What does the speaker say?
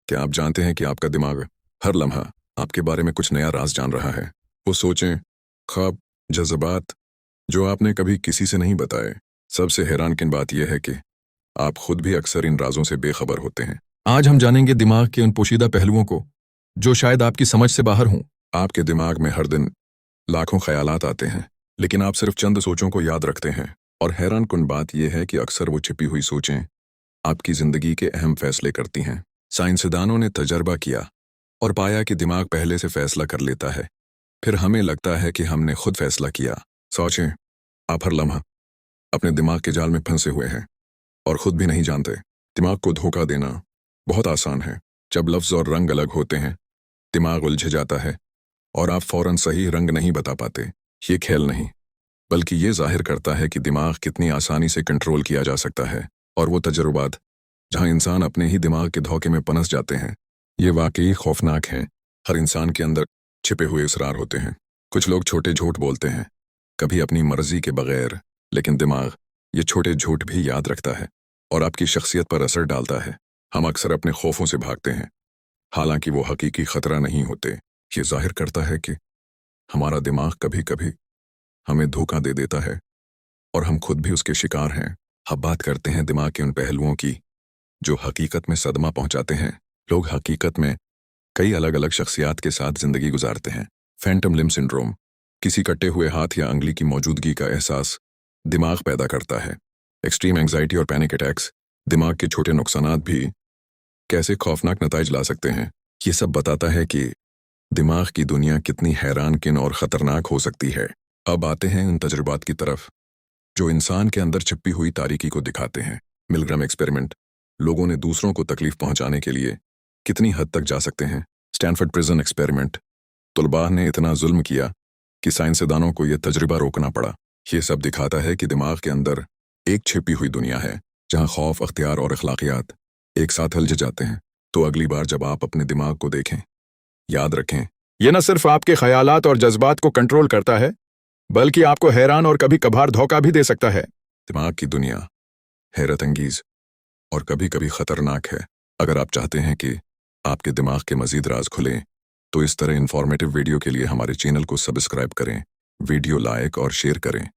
क्या आप जानते हैं कि आपका दिमाग हर लम्हा आपके बारे में कुछ नया राज जान रहा है? वो सोचें, ख्वाब, जज्बात जो आपने कभी किसी से नहीं बताए। सबसे हैरानकिन बात यह है कि आप खुद भी अक्सर इन राजों से बेखबर होते हैं। आज हम जानेंगे दिमाग के उन पोशीदा पहलुओं को जो शायद आपकी समझ से बाहर हों। आपके दिमाग में हर दिन लाखों ख्यालात आते हैं, लेकिन आप सिर्फ चंद सोचों को याद रखते हैं। और हैरानकुन बात यह है कि अक्सर वो छिपी हुई सोचें आपकी जिंदगी के अहम फैसले करती हैं। साइंसदानों ने तजर्बा किया और पाया कि दिमाग पहले से फैसला कर लेता है, फिर हमें लगता है कि हमने खुद फैसला किया। सोचें, आप हर लम्हा अपने दिमाग के जाल में फंसे हुए हैं और खुद भी नहीं जानते। दिमाग को धोखा देना बहुत आसान है। जब लफ्ज़ और रंग अलग होते हैं, दिमाग उलझ जाता है और आप फौरन सही रंग नहीं बता पाते। ये खेल नहीं, बल्कि ये जाहिर करता है कि दिमाग कितनी आसानी से कंट्रोल किया जा सकता है। और वो तजुर्बात जहाँ इंसान अपने ही दिमाग के धोखे में पनस जाते हैं, ये वाकई खौफनाक हैं। हर इंसान के अंदर छिपे हुए इसरार होते हैं। कुछ लोग छोटे झूठ बोलते हैं, कभी अपनी मर्जी के बगैर, लेकिन दिमाग ये छोटे झूठ भी याद रखता है और आपकी शख्सियत पर असर डालता है। हम अक्सर अपने खौफों से भागते हैं, हालांकि वो हकीकी खतरा नहीं होते। ये जाहिर करता है कि हमारा दिमाग कभी कभी हमें धोखा दे देता है और हम खुद भी उसके शिकार हैं। अब बात करते हैं दिमाग के उन पहलुओं की जो हकीकत में सदमा पहुंचाते हैं। लोग हकीकत में कई अलग अलग शख्सियात के साथ जिंदगी गुजारते हैं। फैंटम लिम्ब सिंड्रोम, किसी कटे हुए हाथ या अंगुली की मौजूदगी का एहसास दिमाग पैदा करता है। एक्सट्रीम एंग्जाइटी और पैनिक अटैक्स, दिमाग के छोटे नुकसानात भी कैसे खौफनाक नताइज ला सकते हैं। ये सब बताता है कि दिमाग की दुनिया कितनी हैरानकिन और ख़तरनाक हो सकती है। अब आते हैं उन तजुर्बात की तरफ जो इंसान के अंदर छिपी हुई तारीकी को दिखाते हैं। मिलग्राम एक्सपेरिमेंट, लोगों ने दूसरों को तकलीफ पहुंचाने के लिए कितनी हद तक जा सकते हैं। स्टैनफोर्ड प्रिजन एक्सपेरिमेंट, तुलबा ने इतना जुल्म किया कि साइंसदानों को यह तजुर्बा रोकना पड़ा। ये सब दिखाता है कि दिमाग के अंदर एक छिपी हुई दुनिया है जहां खौफ, अख्तियार और अखलाकियात एक साथ उलझ जाते हैं। तो अगली बार जब आप अपने दिमाग को देखें, याद रखें, यह न सिर्फ आपके ख्यालात और जज्बात को कंट्रोल करता है, बल्कि आपको हैरान और कभी कभार धोखा भी दे सकता है। दिमाग की दुनिया हैरत अंगीज और कभी कभी खतरनाक है। अगर आप चाहते हैं कि आपके दिमाग के मजीद राज खुलें, तो इस तरह इंफॉर्मेटिव वीडियो के लिए हमारे चैनल को सब्सक्राइब करें, वीडियो लाइक और शेयर करें।